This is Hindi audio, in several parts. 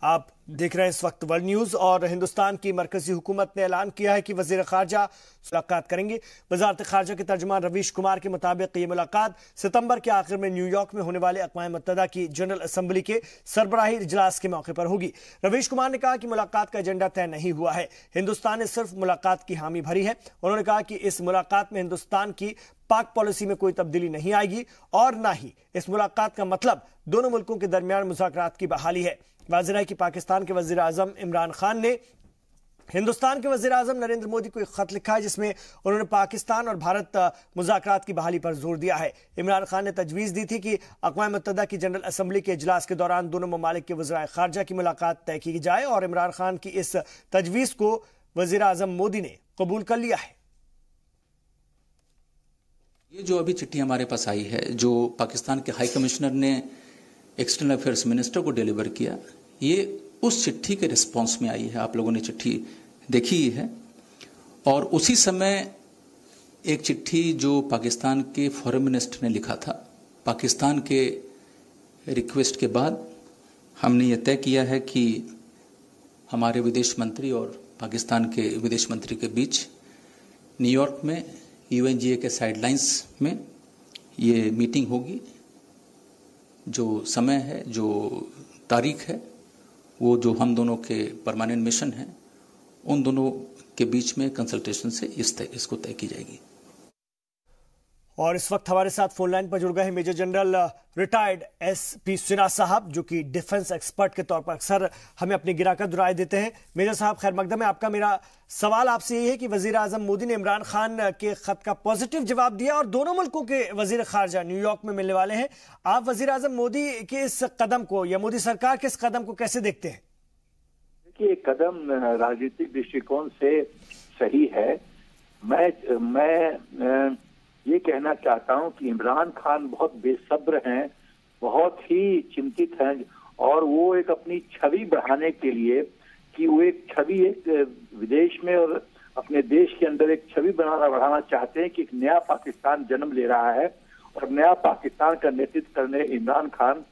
आप देख रहे हैं इस वक्त वर्ल्ड न्यूज और हिंदुस्तान की मरकजी हुकूमत ने ऐलान किया है कि वजीर खारजा मुलाकात करेंगे। वजारत खारजा के तर्जुमान रवीश कुमार के मुताबिक ये मुलाकात सितंबर के आखिर में न्यूयॉर्क में होने वाले अक़वाम मुत्तहिदा की जनरल असम्बली के सरबराही इजलास के मौके पर होगी। रवीश कुमार ने कहा कि मुलाकात का एजेंडा तय नहीं हुआ है, हिंदुस्तान ने सिर्फ मुलाकात की हामी भरी है। उन्होंने कहा कि इस मुलाकात में हिंदुस्तान की पाक पॉलिसी में कोई तब्दीली नहीं आएगी और न ही इस मुलाकात का मतलब दोनों मुल्कों के दरमियान मुज़ाकरात की बहाली है। वाज़ेह है कि पाकिस्तान के वज़ीर आज़म इमरान खान ने हिंदुस्तान के वज़ीर आज़म नरेंद्र मोदी को एक खत लिखा है जिसमें उन्होंने पाकिस्तान और भारत मुज़ाकरात की बहाली पर जोर दिया है। इमरान खान ने तजवीज़ दी थी कि अक़वाम मुत्तहिदा की जनरल असम्बली के इजलास के दौरान दोनों ममालिक के वज़ीर ख़ारजा की मुलाकात तय की जाए और इमरान खान की इस तजवीज़ को वज़ीर आज़म मोदी ने कबूल कर लिया है। ये जो अभी चिट्ठी हमारे पास आई है, जो पाकिस्तान के हाई कमिश्नर ने एक्सटर्नल अफेयर्स मिनिस्टर को डिलीवर किया, ये उस चिट्ठी के रिस्पांस में आई है। आप लोगों ने चिट्ठी देखी ही है। और उसी समय एक चिट्ठी जो पाकिस्तान के फॉरेन मिनिस्टर ने लिखा था, पाकिस्तान के रिक्वेस्ट के बाद हमने ये तय किया है कि हमारे विदेश मंत्री और पाकिस्तान के विदेश मंत्री के बीच न्यूयॉर्क में UNGA के साइडलाइंस में ये मीटिंग होगी। जो समय है, जो तारीख है, वो जो हम दोनों के परमानेंट मिशन है, उन दोनों के बीच में कंसल्टेशन से इसको तय की जाएगी। और इस वक्त हमारे साथ फोन लाइन पर जुड़ गए हैं major general retired SP Sinha साहब, जो कि डिफेंस एक्सपर्ट के तौर पर अक्सर हमें अपनी गिराकत राय देते हैं। मेजर साहब खैर मकदम है आपका। मेरा सवाल आपसे ये है कि वजीर आजम मोदी ने इमरान खान के खत का पॉजिटिव जवाब दिया और दोनों मुल्कों के वजीर खारजा न्यूयॉर्क में मिलने वाले हैं। आप वजीर आजम मोदी के इस कदम को या मोदी सरकार के इस कदम को कैसे देखते हैं? देखिए, कदम राजनीतिक दृष्टिकोण से सही है। मैं ये कहना चाहता हूं कि इमरान खान बहुत बेसब्र हैं, बहुत ही चिंतित हैं और वो एक अपनी छवि बढ़ाने के लिए कि वो एक छवि एक विदेश में और अपने देश के अंदर एक छवि बढ़ाना चाहते हैं कि एक नया पाकिस्तान जन्म ले रहा है और नया पाकिस्तान का नेतृत्व करने इमरान खान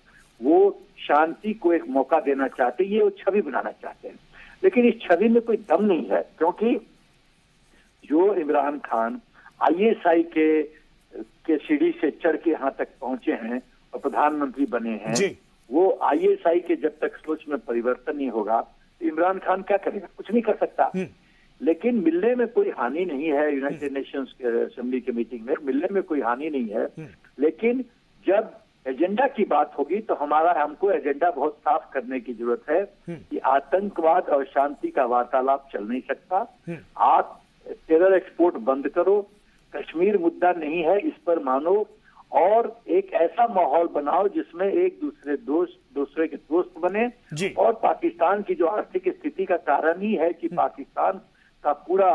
वो शांति को एक मौका देना चाहते हैं, ये वो छवि बनाना चाहते हैं। लेकिन इस छवि में कोई दम नहीं है, क्योंकि जो इमरान खान ISI के सीढ़ी से चढ़ के यहाँ तक पहुंचे हैं और प्रधानमंत्री बने हैं, वो ISI के जब तक सोच में परिवर्तन नहीं होगा तो इमरान खान क्या करेगा? कुछ नहीं कर सकता। लेकिन मिलने में कोई हानि नहीं है। यूनाइटेड नेशंस असेंबली की मीटिंग में मिलने में कोई हानि नहीं है। लेकिन जब एजेंडा की बात होगी तो हमको एजेंडा बहुत साफ करने की जरूरत है कि आतंकवाद और शांति का वार्तालाप चल नहीं सकता। आप टेरर एक्सपोर्ट बंद करो, कश्मीर मुद्दा नहीं है इस पर मानो, और एक ऐसा माहौल बनाओ जिसमें एक दूसरे के दोस्त बने। और पाकिस्तान की जो आर्थिक स्थिति का कारण ही है कि पाकिस्तान का पूरा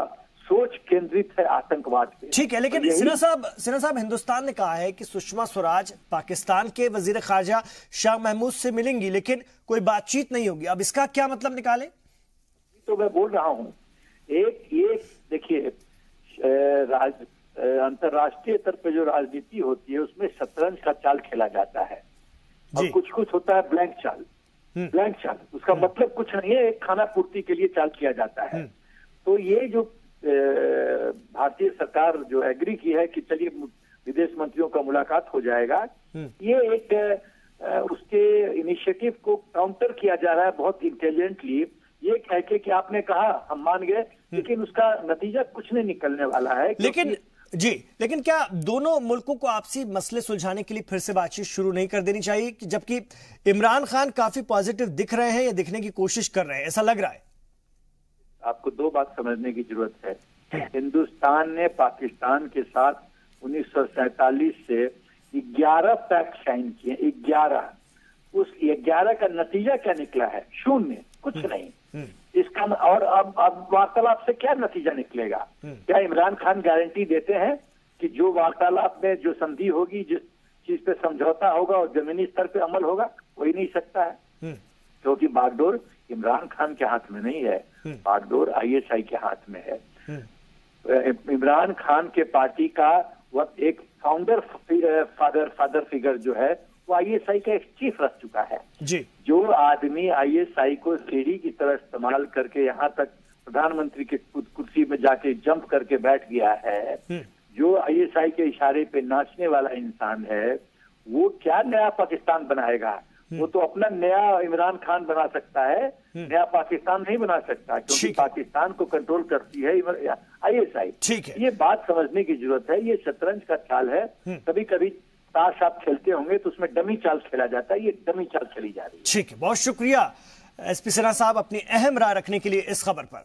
सोच केंद्रित है आतंकवाद पे। ठीक है, लेकिन सिन्हा साहब हिंदुस्तान ने कहा है कि सुषमा स्वराज पाकिस्तान के वजीर खारजा शाह महमूद से मिलेंगी, लेकिन कोई बातचीत नहीं होगी। अब इसका क्या मतलब निकाले? तो मैं बोल रहा हूँ, ये देखिए, अंतर्राष्ट्रीय स्तर पे जो राजनीति होती है उसमें शतरंज का चाल खेला जाता है और कुछ होता है ब्लैंक चाल। उसका मतलब कुछ नहीं है, एक खाना पूर्ति के लिए चाल किया जाता है। तो ये जो भारतीय सरकार जो एग्री की है कि चलिए विदेश मंत्रियों का मुलाकात हो जाएगा, ये एक उसके इनिशिएटिव को काउंटर किया जा रहा है बहुत इंटेलिजेंटली। ये कह के कि आपने कहा हम मान गए, लेकिन उसका नतीजा कुछ नहीं निकलने वाला है। लेकिन क्या दोनों मुल्कों को आपसी मसले सुलझाने के लिए फिर से बातचीत शुरू नहीं कर देनी चाहिए? जबकि इमरान खान काफी पॉजिटिव दिख रहे हैं या दिखने की कोशिश कर रहे हैं, ऐसा लग रहा है। आपको दो बात समझने की जरूरत है। हिंदुस्तान ने पाकिस्तान के साथ 1947 से 11 पैक्ट साइन किए। 11, उस 11 का नतीजा क्या निकला है? 0, कुछ नहीं। इसका और अब वार्तालाप से क्या नतीजा निकलेगा? क्या इमरान खान गारंटी देते हैं कि जो वार्तालाप में जो संधि होगी, जिस चीज पे समझौता होगा और जमीनी स्तर पे अमल होगा? हो ही नहीं सकता है, क्योंकि बागडोर इमरान खान के हाथ में नहीं है, बागडोर ISI के हाथ में है। इमरान खान के पार्टी का वह एक फादर फिगर जो है वो ISI का एक चीफ रह चुका है जी। जो आदमी ISI को सीढ़ी की तरह इस्तेमाल करके यहाँ तक प्रधानमंत्री के कुर्सी में जाके जंप करके बैठ गया है, जो ISI के इशारे पे नाचने वाला इंसान है, वो क्या नया पाकिस्तान बनाएगा? वो तो अपना नया इमरान खान बना सकता है, नया पाकिस्तान नहीं बना सकता, क्योंकि पाकिस्तान को कंट्रोल करती है ISI। ठीक है, ये बात समझने की जरूरत है। ये शतरंज का चाल है। कभी कभी ताश आप खेलते होंगे तो उसमें डमी चाल खेला जाता है, ये डमी चाल खेली जा रही है। ठीक है, बहुत शुक्रिया SP सिन्हा साहब अपनी अहम राय रखने के लिए इस खबर पर।